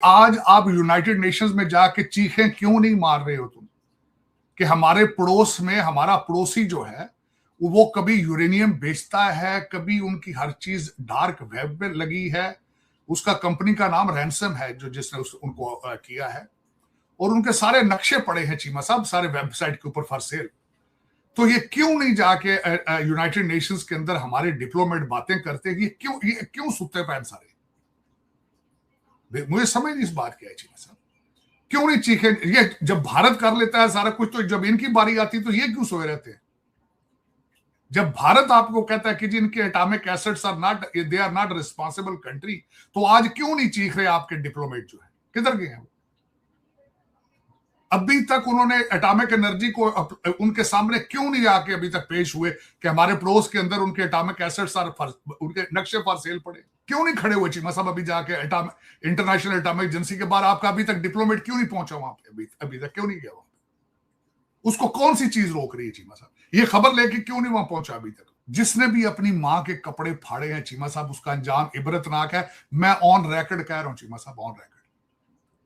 आज आप United Nations में जाके चीखें क्यों नहीं मार रहे हो तुम कि हमारे पड़ोस में हमारा पड़ोसी जो है वो कभी यूरेनियम बेचता है, कभी उनकी हर चीज डार्क वेब में लगी है, उसका कंपनी का नाम रैंसम है जो जिसने उनको किया है, और उनके सारे नक्शे पड़े हैं चीमा साहब सारे वेबसाइट के ऊपर फॉर सेल। तो ये क्यों नहीं जाके यूनाइटेड नेशंस के अंदर हमारे डिप्लोमेट बातें करते हैं? ये क्यों सुते पैन सारे? मुझे समझ नहीं इस बात की है चीमा साहब, क्यों नहीं चीखे? ये जब भारत कर लेता है सारा कुछ, तो जब इनकी बारी आती तो ये क्यों सोए रहते हैं? जब भारत आपको कहता है कि जिनके atomic assets are not, they are not responsible country, तो आज क्यों नहीं चीख रहे आपके डिप्लोमेट जो है? किधर गए हैं? अभी तक उन्होंने एटॉमिक एनर्जी को उनके सामने क्यों नहीं आके अभी तक पेश हुए कि हमारे पड़ोस के अंदर उनके एटॉमिक एसेट्स आर, उनके नक्शे फॉर सेल पड़े? क्यों नहीं खड़े हुए चीमा साहब अभी जाके इंटरनेशनल एटॉमिक एजेंसी के बाहर? आपका अभी तक डिप्लोमेट क्यों नहीं पहुंचा वहां पे? अभी तक क्यों नहीं गया वहां? उसको कौन सी चीज रोक रही है चीमा साहब? ये खबर लेके क्यों नहीं वहां पहुंचा अभी तक? जिसने भी अपनी मां के कपड़े फाड़े हैं चीमा साहब, उसका अंजाम इबरतनाक है। मैं ऑन रिकॉर्ड कह रहा हूं चीमा साहब, ऑन रिकॉर्ड।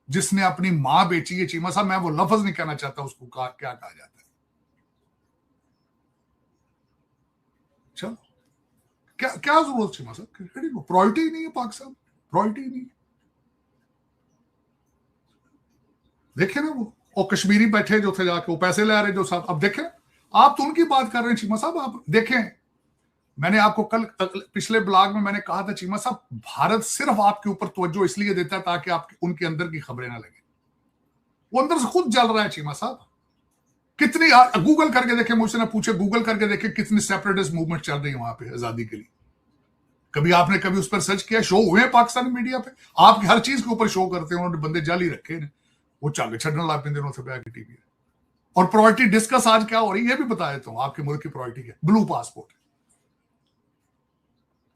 जिसने अपनी मां बेची है चीमा साहब, मैं वो लफ्ज नहीं कहना चाहता उसको क्या कहा जाता है। चलो क्या जरूरत चीमा साहब? प्रायोरिटी नहीं है पाकिस्तान, प्रायोरिटी नहीं। देखे ना वो कश्मीरी बैठे जो थे जाके वो पैसे ले रहे जो साहब, अब देखें आप तो उनकी बात कर रहे हैं चीमा साहब। आप देखें, मैंने आपको कल पिछले ब्लॉग में मैंने कहा था चीमा साहब, भारत सिर्फ आपके ऊपर तवज्जो इसलिए देता है ताकि आप उनके अंदर की खबरें ना लगे। वो अंदर से खुद जल रहा है चीमा साहब। कितनी गूगल करके देखे, मुझसे ना पूछे, गूगल करके देखे कितनी सेपरेटिस्ट मूवमेंट चल रही है वहां पे आजादी के लिए। कभी आपने कभी उस पर सर्च किया? शो हुए पाकिस्तानी मीडिया पे, आपकी हर चीज के ऊपर शो करते हैं, उन्होंने बंदे जाली रखे हैं, वो चल छड़न लाग पे दिनों से बैक टीवी। और प्रायोरिटी डिस्कस आज क्या हो रही है ये भी बता देता हूं। आपके मुल्क की प्रायोरिटी क्या? Blue passport.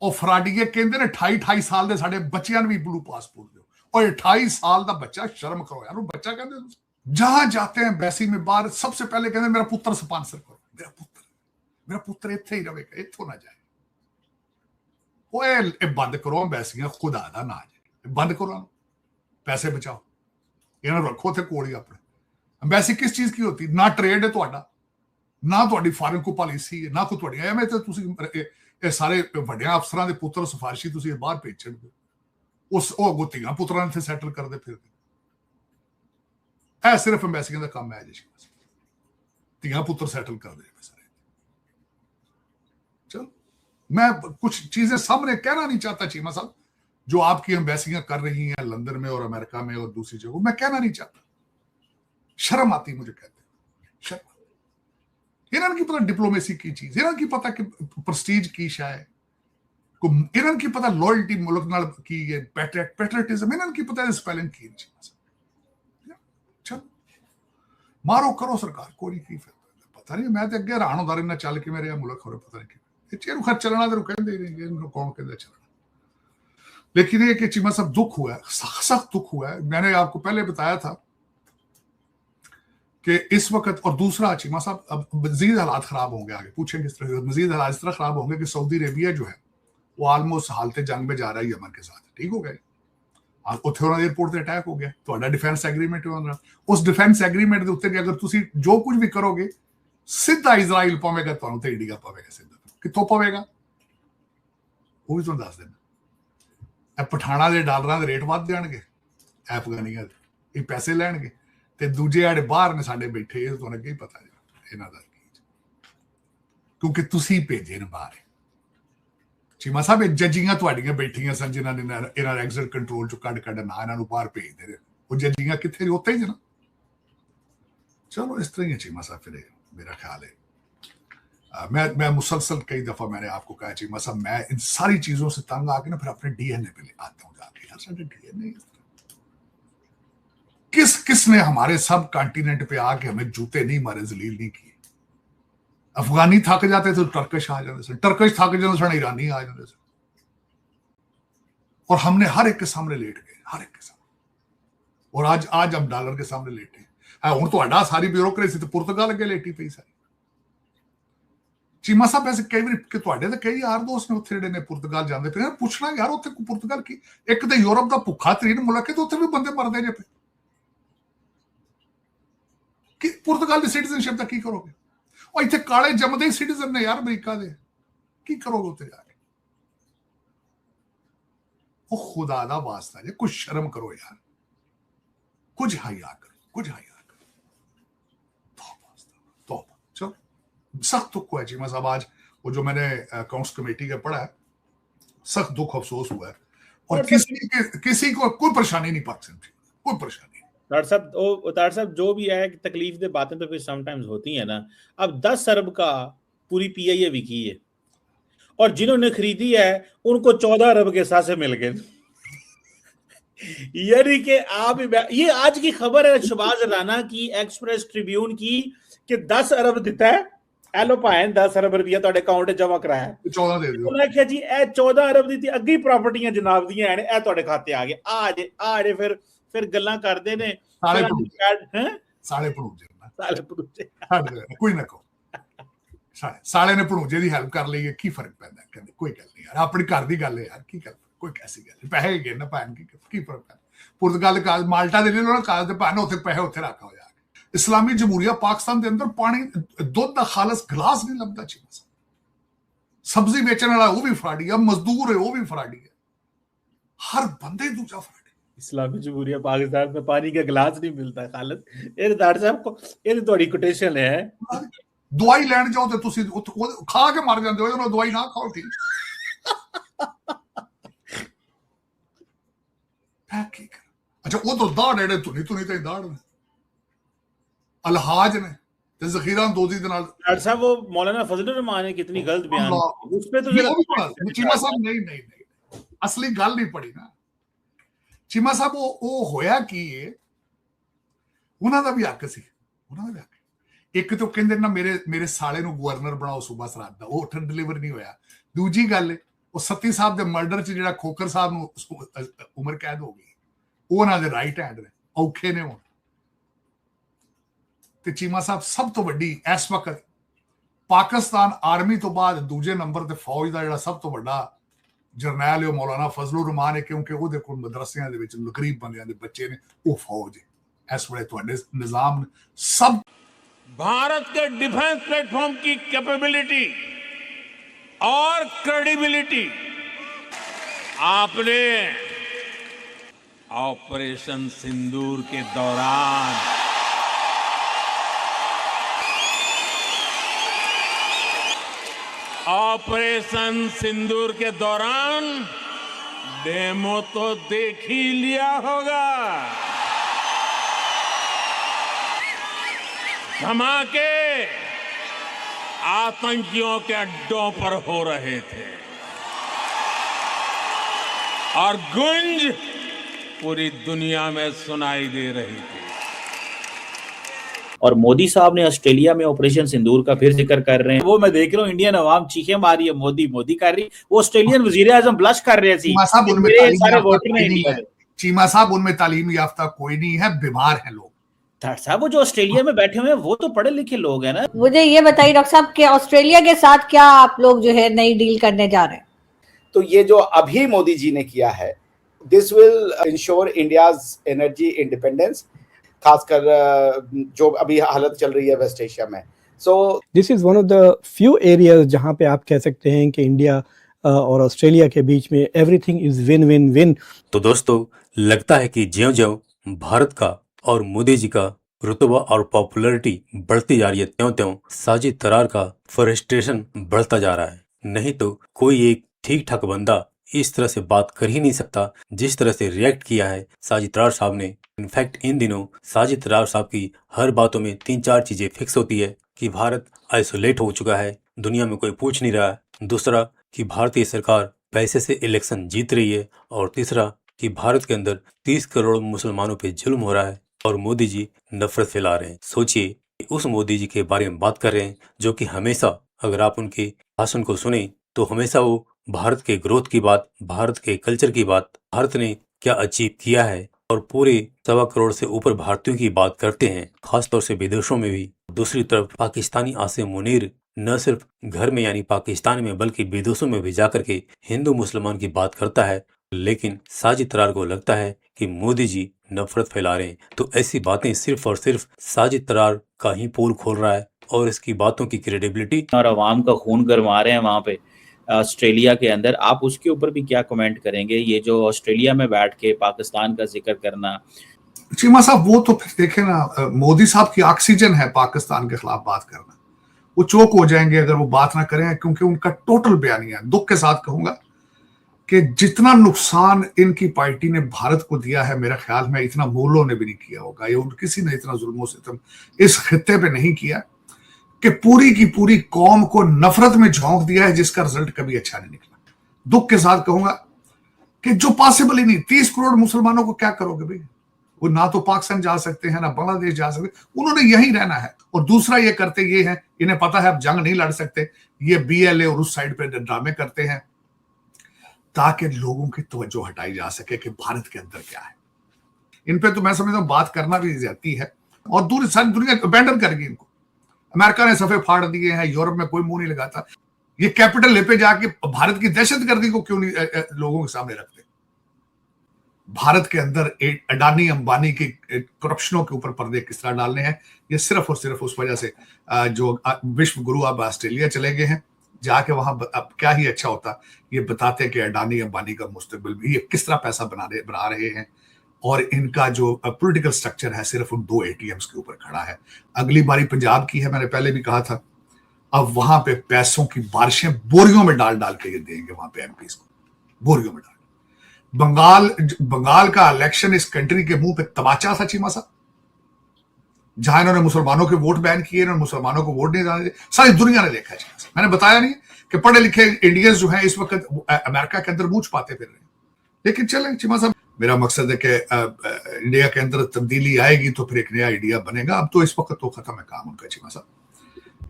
और फराडिये कहते ने 28 साल के साढ़े बच्चों ने भी ब्लू पासपोर्ट दो, और 28 साल का बच्चा, शर्म करो यार, बच्चा कहते जहां जाते हैं बैसी में बाहर सबसे पहले कहते मेरा पुत्र स्पॉन्सर करो, मेरा पुत्र इत्थे ही रहेगा, इत्थों ना जाए। ओए बंद करो बैसियां, खुदा दा ना जाए, बंद करो, पैसे बचाओ, इन्होंने रखो थे कोल ही अपने। अंबैसी किस चीज की होती? ना ट्रेड है ਤੁਹਾਡਾ, ना ਤੁਹਾਡੀ ਫਾਰਨ ਕੋ ਪਾਲਿਸੀ ਹੈ, ना ਕੋਈ ਤੁਹਾਡੀ ਐਵੇਂ ਤੇ ਤੁਸੀਂ ਇਹ ਸਾਰੇ ਵੱਡਿਆਂ ਅਫਸਰਾਂ ਦੇ ਪੁੱਤਰ ਸਿਫਾਰਸ਼ੀ ਤੁਸੀਂ ਬਾਹਰ ਭੇਜਣ ਦੇ, ਉਹ ਗੁੱਤੀਆਂ ਪੁੱਤਰਾਂ ਇੱਥੇ ਸੈਟਲ ਕਰਦੇ ਫਿਰਦੇ। ਇਹ ਸਿਰਫ ਅੰਬੈਸੀਆਂ ਦਾ ਕੰਮ ਹੈ ਜੀ, ਧੀਆਂ ਪੁੱਤਰ ਸੈਟਲ ਕਰਦੇ ਨੇ ਸਾਰੇ। चलो मैं कुछ चीजें सामने कहना नहीं चाहता चीमा साहब, जो आपकी एम्बेसियां कर रही हैं लंदन में और अमेरिका में और दूसरी जगह, मैं कहना नहीं चाहता। शर्म आती मुझे कहते हैं, शर्म। इन्होंने की पता डिप्लोमेसी की चीज, इन्होंने की पता कि प्रेस्टीज की शायद को, इन्होंने की पता लॉयल्टी मुल्क नाल की, ये पैट्रियटिज्म इन्होंने की पता स्पेलिंग की। चलो मारो करो सरकार, कोई की पता नहीं। मैं तो अगे हैरान होता रहना चल के मेरे मुल्क हो पता नहीं कि खर चलना तो कहते ही नहीं, कौन कहता चलना। लेकिन ये कि चीमा साहब दुख हुआ है, सख्त दुख हुआ है। मैंने आपको पहले बताया था कि इस वक्त, और दूसरा चीमा साहब अब मजीद हालात खराब होंगे, आगे पूछेंगे इस तरह मजीद हालात इस तरह खराब होंगे कि सऊदी अरेबिया जो है वो ऑलमोस्ट हालत जंग में जा रहा है यमन के साथ। ठीक हो गए, ਉੱਥੇ ਉਹਨਾਂ ਦੇ 에ਅਰਪੋਰਟ ਤੇ ਅਟੈਕ ਹੋ ਗਿਆ, ਤੁਹਾਡਾ ਡਿਫੈਂਸ ਐਗਰੀਮੈਂਟ ਹੋਣਾ, ਉਸ ਡਿਫੈਂਸ ਐਗਰੀਮੈਂਟ ਦੇ ਉੱਤੇ ਅਗਰ ਤੁਸੀਂ ਜੋ ਕੁਝ ਵੀ ਕਰੋਗੇ ਸਿੱਧਾ ਇਜ਼ਰਾਈਲ ਪਵੇਗਾ, ਤੁਹਾਨੂੰ ਤੇ ਇੰਡੀਆ ਪਵੇਗਾ ਸਿੱਧਾ। ਕਿੱਥੋਂ ਪਵੇਗਾ ਉਹ ਵੀ ਤੁਹਾਨੂੰ ਦੱਸ ਦੇਣਾ। ਇਹ ਪਠਾਣਾ ਦੇ ਡਾਲਰਾਂ ਦੇ ਰੇਟ ਵੱਧ ਜਾਣਗੇ, ਅਫਗਾਨੀਆਂ ਦੇ ਇਹ ਪੈਸੇ ਲੈਣਗੇ, ਤੇ ਦੂਜੇ ਆੜੇ ਬਾਹਰ ਨੇ ਸਾਡੇ ਬੈਠੇ, ਇਹ ਤੁਹਾਨੂੰ ਅੱਗੇ ਹੀ ਪਤਾ ਇਹਨਾਂ ਦਾ ਕੀ, ਕਿਉਂਕਿ ਤੁਸੀਂ ਭੇਜੇ ਨੇ ਬਾਹਰ। ਚੀਮਾ ਸਾਹਿਬ ਇਹ ਜੱਜੀਆਂ ਤੁਹਾਡੀਆਂ ਬੈਠੀਆਂ ਸਨ ਜਿਨ੍ਹਾਂ ਨੇ ਇਹਨਾਂ ਦਾ ਐਗਜ਼ਿਟ ਕੰਟਰੋਲ ਚੋਂ ਕੱਢ ਨਾ ਇਹਨਾਂ ਨੂੰ ਬਾਹਰ ਭੇਜਦੇ ਰਹੇ, ਉਹ ਜੱਜੀਆਂ ਕਿੱਥੇ ਉੱਥੇ ਹੀ ਜਨਾ। चलो इस तरह ही चीमा साहब फिर मेरा ख्याल है। मैं मुसलसल कई दफा मैंने आपको कहा चीमा साहब, मैं इन सारी चीजों से तंग आके ना फिर अपने डीएनए पे आता हूँ जाके, यार साढ़े डीएनए किसने हमारे सब कॉन्टिनेंट पे आके हमें जूते नहीं मारे, जलील नहीं किए। अफगानी थक जाते थे तो टर्किश आ जाते थे, टर्किश थक जाते थे ईरानी आ जाते थे, और हमने हर एक के सामने लेट गए, हर एक के सामने। और आज हम डॉलर के सामने लेटे हैं। ਹੁਣ ਤੁਹਾਡਾ ਸਾਰੀ ਬਿਊਰੋਕ੍ਰੇਸੀ ਤੇ ਪੁਰਤਗਾਲ ਅੱਗੇ ਲੇਟੀ ਪਈ ਸਾਰੀ। ਚੀਮਾ ਸਾਹਿਬ ਐਸੇ ਕਈ ਵਾਰੀ ਕਿ ਤੁਹਾਡੇ ਤਾਂ ਕਈ ਯਾਰ ਦੋਸਤ ਨੇ ਉੱਥੇ ਜਿਹੜੇ ਨੇ ਪੁਰਤਗਾਲ ਜਾਂਦੇ ਪਏ, ਪੁੱਛਣਾ ਯਾਰ ਉੱਥੇ ਪੁਰਤਗਾਲ ਕੀ, ਇੱਕ ਤਾਂ ਯੂਰਪ ਦਾ ਭੁੱਖਾ ਤਰੀਨ ਮੁਲਕ ਹੈ ਤੇ ਉੱਥੇ ਵੀ ਬੰਦੇ ਮਰਦੇ ਜੇ ਪਏ, ਕਿ ਪੁਰਤਗਾਲ ਦੀ ਸਿਟੀਜ਼ਨਸ਼ਿਪ ਦਾ ਕੀ ਕਰੋਗੇ? ਉਹ ਇੱਥੇ ਕਾਲੇ ਜੰਮਦੇ ਹੀ ਸਿਟੀਜ਼ਨ ਨੇ ਯਾਰ ਅਮਰੀਕਾ ਦੇ, ਕੀ ਕਰੋਗੇ ਉੱਥੇ ਜਾ ਕੇ? ਉਹ ਖੁਦਾ ਦਾ ਵਾਸਤਾ ਜੇ ਕੁਝ ਸ਼ਰਮ ਕਰੋ ਯਾਰ, ਕੁਝ ਹਾਇਆ ਕਰੋ, कुछ हाई तो चलो सख्त दुख हुआ है चीमा साहब। आज वो जो मैंने अकाउंट्स कमेटी का पढ़ा है, सख्त दुख अफसोस हुआ है, और किसी को कोई परेशानी नहीं पा सकती, कोई परेशानी। तार साहब जो भी है तकलीफ दे बातें तो फिर समटाइम्स होती है ना। अब 10 अरब का पूरी पीआईए बिकी है और जिन्होंने खरीदी है उनको 14 अरब के साथ से मिल गए। यानी कि आप ये आज की खबर है शहबाज राणा की एक्सप्रेस ट्रिब्यून की कि 10 अरब दिता है, एलो भाएं 10 अरब रुपया ਤੁਹਾਡੇ ਅਕਾਊਂਟ 'ਚ ਜਮਾ ਕਰਾਇਆ, 14 ਦੇ ਦਿਓ। ਉਹਨਾਂ ਕਿਹਾ ਜੀ ਇਹ 14 ਅਰਬ ਦੀ ਅੱਗੇ ਪ੍ਰਾਪਰਟੀਆਂ ਜਨਾਬ ਦੀਆਂ ਨੇ, ਇਹ ਤੁਹਾਡੇ ਖਾਤੇ ਆ ਗਏ। ਆ ਜੇ ਫਿਰ ਗੱਲਾਂ ਕਰਦੇ ਨੇ ਸਾਲੇ ਭਣੂਜੇ ਕੋਈ ਨਾ ਕਹੋ, ਸਾਲੇ ਨੇ ਭਣੂਜੇ ਦੀ ਹੈਲਪ ਕਰ ਲਈ, ਕੀ ਫਰਕ ਪੈਂਦਾ? ਕਹਿੰਦੇ ਕੋਈ ਗੱਲ ਨਹੀਂ ਯਾਰ, ਆਪਣੀ ਘਰ ਦੀ ਗੱਲ ਹੈ ਯਾਰ, ਕੀ ਗੱਲ, कोई कैसी गल, पैसे गए ना भैन की फर्क पैदा? पुर्तगाल कागज माल्टा दे ले कागज भैन उत्थे पैसे उत्थे रखा होया। इस्लामी जमहूरिया पाकिस्तान के अंदर पानी दुध का खालस गिलास नहीं लगता। चीमा सब्जी बेचने वाला वो भी फराडी है, मजदूर है वो भी फराडी है, हर बंदे दूसरा फराडी। इस्लामी जमहूरिया पाकिस्तान में पानी का गिलास नहीं मिलता खालस। ये डॉक्टर साहब को ये थोड़ी कोटेशन है। दवाई लैन जाओ तो तुसी खा के मर जाते हो, दवाई ना खाओ ठीक। अच्छा वो तो दाड़ है धुनी तो दाड़ ने अलहाज ने ते ज़खीरा अंदोज़ी दे नाल। डॉक्टर साहब वो मौलाना फजलुर रहमान ने कितनी गलत बयान उस पे तो चीमा साहब नहीं असली गल नहीं पड़ी ना। चीमा साहब वो होया कि उन्हां दा भी हक सी, उन्हां दा भी हक। एक तो कहंदे ना मेरे साले नूं गवर्नर बनाओ सूबा सरहद दा, वो उठ डिलीवर नहीं होया। दूजी गल ਉਹ ਸੱਤੀ ਸਾਹਿਬ ਦੇ ਮਰਡਰ 'ਚ ਜਿਹੜਾ ਖੋਖਰ ਸਾਹਿਬ ਨੂੰ ਉਮਰ ਕੈਦ ਹੋ ਗਈ, ਉਹ ਉਹਨਾਂ ਦੇ ਰਾਈਟ ਹੈਂਡ ਨੇ, ਔਖੇ ਨੇ ਹੁਣ। ਤੇ ਚੀਮਾ ਸਾਹਿਬ ਸਭ ਤੋਂ ਵੱਡੀ ਇਸ ਵਕਤ ਪਾਕਿਸਤਾਨ ਆਰਮੀ ਤੋਂ ਬਾਅਦ ਦੂਜੇ ਨੰਬਰ ਤੇ ਫੌਜ ਦਾ ਜਿਹੜਾ ਸਭ ਤੋਂ ਵੱਡਾ ਜਰਨੈਲ ਹੈ ਉਹ ਮੌਲਾਨਾ ਫਜ਼ਲੁਰ ਰਹਿਮਾਨ ਹੈ, ਕਿਉਂਕਿ ਉਹਦੇ ਕੋਲ ਮਦਰਸਿਆਂ ਦੇ ਵਿੱਚ ਗਰੀਬ ਬੰਦਿਆਂ ਦੇ ਬੱਚੇ ਨੇ, ਉਹ ਫੌਜ ਹੈ। ਇਸ ਵੇਲੇ ਤੁਹਾਡੇ ਨਿਜ਼ਾਮ ਸਭ भारत के डिफेंस प्लेटफॉर्म की कैपेबिलिटी और क्रेडिबिलिटी आपने ऑपरेशन सिंदूर के दौरान डेमो तो देख ही लिया होगा। धमाके आतंकियों के अड्डों पर हो रहे थे और गूंज पूरी दुनिया में सुनाई दे रही थी। और मोदी साहब ने ऑस्ट्रेलिया में ऑपरेशन सिंदूर का फिर जिक्र कर रहे हैं। वो मैं देख रहा हूँ इंडियन अवाम चीखें मार रही है, मोदी मोदी कर रही। वो ऑस्ट्रेलियन वजीर आजम ब्लश कर रहे थे। चीमा साहब उनमें तालीम याफ्ता कोई नहीं है, बीमार है लोग। डॉक्टर साहब वो जो ऑस्ट्रेलिया में बैठे हुए हैं वो तो पढ़े लिखे लोग हैं ना। मुझे ये बताइए डॉक्टर साहब कि ऑस्ट्रेलिया के साथ क्या आप लोग जो है नई डील करने जा रहे हैं? तो ये जो अभी मोदी जी ने किया है, this will ensure India's energy independence, खासकर जो अभी हालत चल रही है वेस्ट एशिया में। So this is one of the few areas जहां पे आप कह सकते हैं कि इंडिया और ऑस्ट्रेलिया के बीच में everything is win win win. तो दोस्तों लगता है कि ज्यों-ज्यों भारत का और मोदी जी का रुतबा और पॉपुलैरिटी बढ़ती जा रही है, त्यों-त्यों साजिद तरार का फ्रस्ट्रेशन बढ़ता जा रहा है। नहीं तो कोई एक ठीक ठाक बंदा इस तरह से बात कर ही नहीं सकता जिस तरह से रिएक्ट किया है साजिद तरार साहब ने। इनफैक्ट इन दिनों साजिद तरार साहब की हर बातों में 3-4 चीजें फिक्स होती है कि भारत आइसोलेट हो चुका है, दुनिया में कोई पूछ नहीं रहा है। दूसरा कि भारतीय सरकार पैसे से इलेक्शन जीत रही है, और तीसरा कि भारत के अंदर 30 करोड़ मुसलमानों पे जुल्म हो रहा है और मोदी जी नफरत फैला रहे हैं। सोचिए कि उस मोदी जी के बारे में बात कर रहे हैं जो कि हमेशा, अगर आप उनके भाषण को सुने तो हमेशा वो भारत के ग्रोथ की बात, भारत के कल्चर की बात, भारत ने क्या अचीव किया है और पूरे 1.25 करोड़ से ऊपर भारतीयों की बात करते हैं, खासतौर से विदेशों में भी। दूसरी तरफ पाकिस्तानी आसिम मुनीर न सिर्फ घर में यानी पाकिस्तान में बल्कि विदेशों में भी जाकर के हिंदू मुसलमान की बात करता है, लेकिन साजिद तरार को लगता है कि मोदी जी नफरत फैला रहे हैं। तो ऐसी बातें सिर्फ और सिर्फ साजिद तरार का ही पोल खोल रहा है और इसकी बातों की क्रेडिबिलिटी और अवाम का खून गरमा रहे हैं वहां पे ऑस्ट्रेलिया के अंदर। आप उसके ऊपर भी क्या कमेंट करेंगे, ये जो ऑस्ट्रेलिया में बैठ के पाकिस्तान का जिक्र करना? चीमा साहब वो तो फिर देखे ना, मोदी साहब की ऑक्सीजन है पाकिस्तान के खिलाफ बात करना। वो चौक हो जाएंगे अगर वो बात ना करें, क्योंकि उनका टोटल बयानिया, दुख के साथ कहूंगा कि जितना नुकसान इनकी पार्टी ने भारत को दिया है, मेरा ख्याल में इतना मोलों ने भी नहीं किया होगा, या किसी ने इतना जुल्मों सितम इस खित्ते पे नहीं किया कि पूरी की पूरी कौम को नफरत में झोंक दिया है, जिसका रिजल्ट कभी अच्छा नहीं निकला। दुख के साथ कहूंगा कि जो पॉसिबल ही नहीं, 30 करोड़ मुसलमानों को क्या करोगे भाई? वो ना तो पाकिस्तान जा सकते हैं ना बांग्लादेश जा सकते, उन्होंने यहीं रहना है। और दूसरा ये करते ये हैं, इन्हें पता है अब जंग नहीं लड़ सकते, ये BLA और उस साइड पे ड्रामे करते हैं ताकि लोगों की तवज्जो हटाई जा सके कि भारत के अंदर क्या है। इन पे तो मैं समझता हूँ बात करना भी जाती है, और दूर सारी दुनिया अबैंडन करेगी इनको। अमेरिका ने सफे फाड़ दिए हैं, यूरोप में कोई मुंह नहीं लगाता। ये कैपिटल हिल पे जाके भारत की दहशतगर्दी को क्यों नहीं लोगों के सामने रखते? भारत के अंदर अडानी अंबानी की करप्शनों के ऊपर पर्दे किस तरह डालने हैं, ये सिर्फ और सिर्फ उस वजह से जो विश्व गुरु अब ऑस्ट्रेलिया चले गए हैं, जाके वहां अब क्या ही अच्छा होता, ये बताते हैं कि अडानी अंबानी का मुस्तकबिल भी ये किस तरह पैसा बना रहे हैं, और इनका जो पॉलिटिकल स्ट्रक्चर है सिर्फ उन 2 ATMs के ऊपर खड़ा है। अगली बारी पंजाब की है, मैंने पहले भी कहा था, अब वहां पे पैसों की बारिशें बोरियों में डाल डाल के ये देंगे वहां पे MPs को, बोरियों में डाल। बंगाल का इलेक्शन इस कंट्री के मुंह पे तमाचा था चीमा साहब, जहां इन्होंने मुसलमानों के वोट बैन किए, इन्होंने मुसलमानों को वोट नहीं डाले, सारी दुनिया ने देखा है। मैंने बताया नहीं कि पढ़े लिखे इंडियंस जो हैं इस वक्त अमेरिका के अंदर मुंह छुपाते फिर रहे हैं। लेकिन चले चीमा साहब, मेरा मकसद है कि इंडिया के अंदर तब्दीली आएगी तो फिर एक नया इंडिया बनेगा। अब तो इस वक्त तो खत्म है काम उनका चीमा साहब।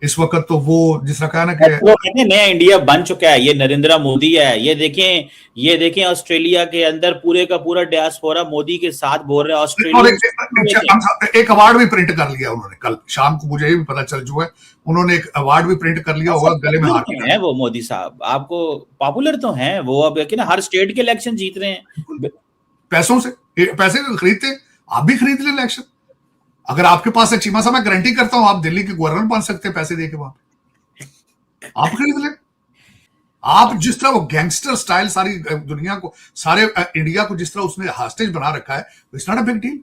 इस वक्त तो वो जिस तरह कहा ना कि वो कहते हैं नया इंडिया बन चुका है, ये नरेंद्र मोदी है। ये देखें ऑस्ट्रेलिया के अंदर पूरे का पूरा डियास्पोरा मोदी के साथ बोल रहा है। ऑस्ट्रेलिया एक अवार्ड भी प्रिंट कर लिया उन्होंने, कल शाम को मुझे ये भी पता चल चुका है, उन्होंने एक अवार्ड भी प्रिंट कर लिया होगा, गले में हाथ है। वो मोदी साहब आपको पॉपुलर तो हैं, वो अब कि ना हर स्टेट के इलेक्शन जीत रहे हैं पैसों से, पैसे खरीदते, आप भी खरीद ले इलेक्शन। अगर आपके पास है चीमा साहब, मैं गारंटी करता हूं आप दिल्ली के गवर्नर बन सकते हैं पैसे देके, वहां पे आप खरीद ले। आप जिस तरह वो गैंगस्टर स्टाइल सारी दुनिया को, सारे इंडिया को जिस तरह उसने हॉस्टेज बना रखा है, it's not a big deal.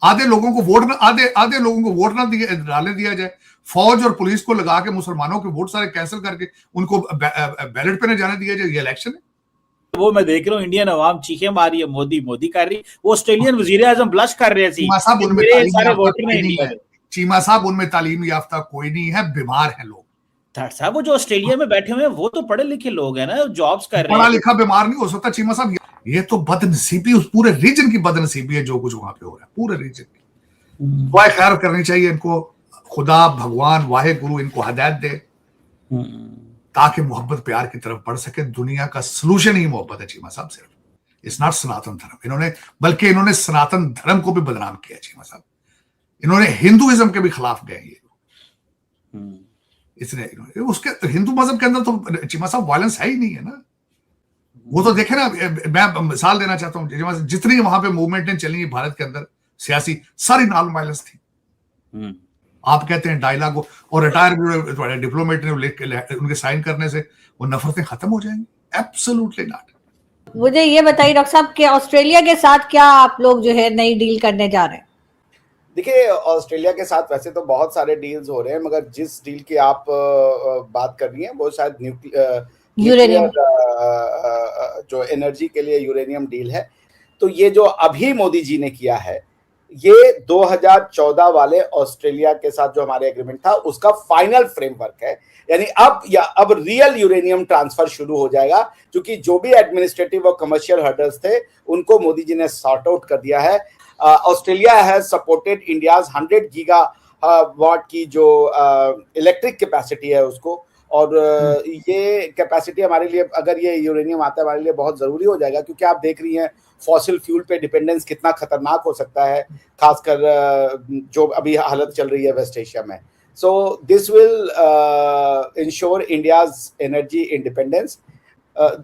आधे लोगों को वोट ना डालने दिया जाए, फौज और पुलिस को लगा के मुसलमानों के वोट सारे कैंसिल करके उनको बैलेट पे न जाने दिया जाए, ये इलेक्शन है। वो मैं देख रहा हूँ इंडियन अवाम चीखें मारी है, मोदी मोदी कर रही। वो ऑस्ट्रेलियन वजीर आजम ब्लश कर रहे थे। चीमा साहब उनमें तालीम याफ्ता कोई नहीं है, बीमार है लोग। साहब वो जो ऑस्ट्रेलिया में बैठे हुए हैं वो तो पढ़े लिखे लोग हैं ना, जॉब्स कर रहे हैं। पढ़ा लिखा बीमार नहीं हो सकता चीमा साहब। ये तो बदनसीबी, उस पूरे रीजन की बदनसीबी है जो कुछ वहां पे हो रहा है, पूरे रीजन की। दुआ खैर करनी चाहिए इनको, खुदा भगवान वाहे गुरु इनको हिदायत दे ताकि मोहब्बत प्यार की तरफ बढ़ सके। दुनिया का सलूशन ही मोहब्बत है चीमा साहब, सिर्फ इट्स नॉट सनातन धर्म। बल्कि इन्होंने सनातन धर्म को भी बदनाम किया चीमा साहब। इन्होंने हिंदुइज्म के भी खिलाफ गए ये। इसने उसके हिंदू मजहब के अंदर तो चीमा साहब वायलेंस है ही नहीं है ना। वो तो देखे ना, मैं मिसाल देना चाहता हूँ, जितनी वहां पे मूवमेंटें चली भारत के अंदर सियासी, सारी नॉन वायलेंस थी। आप कहते हैं डायलॉग, और रिटायर डिप्लोमेट ने उनके साइन करने से वो नफरतें खत्म हो जाएंगी? Absolutely not. मुझे ये बताइए डॉक्टर साहब कि ऑस्ट्रेलिया के साथ क्या आप लोग जो है नई डील करने जा रहे हैं? देखिए, ऑस्ट्रेलिया के साथ वैसे तो बहुत सारे डील्स हो रहे हैं, मगर जिस डील की आप बात कर रही हैं वो शायद यूरेनियम जो एनर्जी के लिए यूरेनियम डील है। तो ये जो अभी मोदी जी ने किया है, ये 2014 वाले ऑस्ट्रेलिया के साथ जो हमारे एग्रीमेंट था उसका फाइनल फ्रेमवर्क है। यानी अब रियल यूरेनियम ट्रांसफर शुरू हो जाएगा, क्योंकि जो भी एडमिनिस्ट्रेटिव और कमर्शियल हर्डल्स थे उनको मोदी जी ने सॉर्ट आउट कर दिया है। Australia has supported India's 100 giga watt की जो इलेक्ट्रिक कैपेसिटी है उसको, और ये कैपेसिटी हमारे लिए, अगर ये यूरेनियम आता है, हमारे लिए बहुत ज़रूरी हो जाएगा, क्योंकि आप देख रही हैं फॉसिल फ्यूल पे डिपेंडेंस कितना खतरनाक हो सकता है, खासकर जो अभी हालत चल रही है वेस्ट एशिया में। So this will ensure India's energy independence.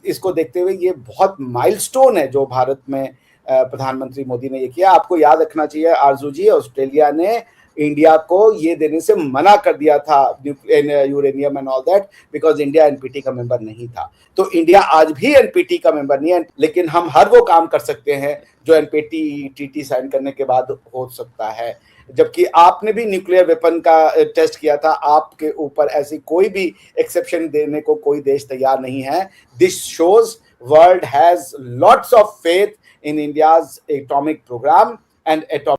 इसको देखते हुए ये बहुत माइलस्टोन है जो भारत में प्रधानमंत्री मोदी ने ये किया। आपको याद रखना चाहिए आरजू जी, ऑस्ट्रेलिया ने इंडिया को ये देने से मना कर दिया था uranium and all that, because India NPT का मेंबर नहीं था। तो इंडिया आज भी एनपीटी का मेंबर नहीं है, लेकिन हम हर वो काम कर सकते हैं जो एनपीटी टीटी साइन करने के बाद हो सकता है। जबकि आपने भी न्यूक्लियर वेपन का टेस्ट किया था, आपके ऊपर ऐसी कोई भी एक्सेप्शन देने को कोई देश तैयार नहीं है। This shows world has lots of faith in India's atomic program and atomic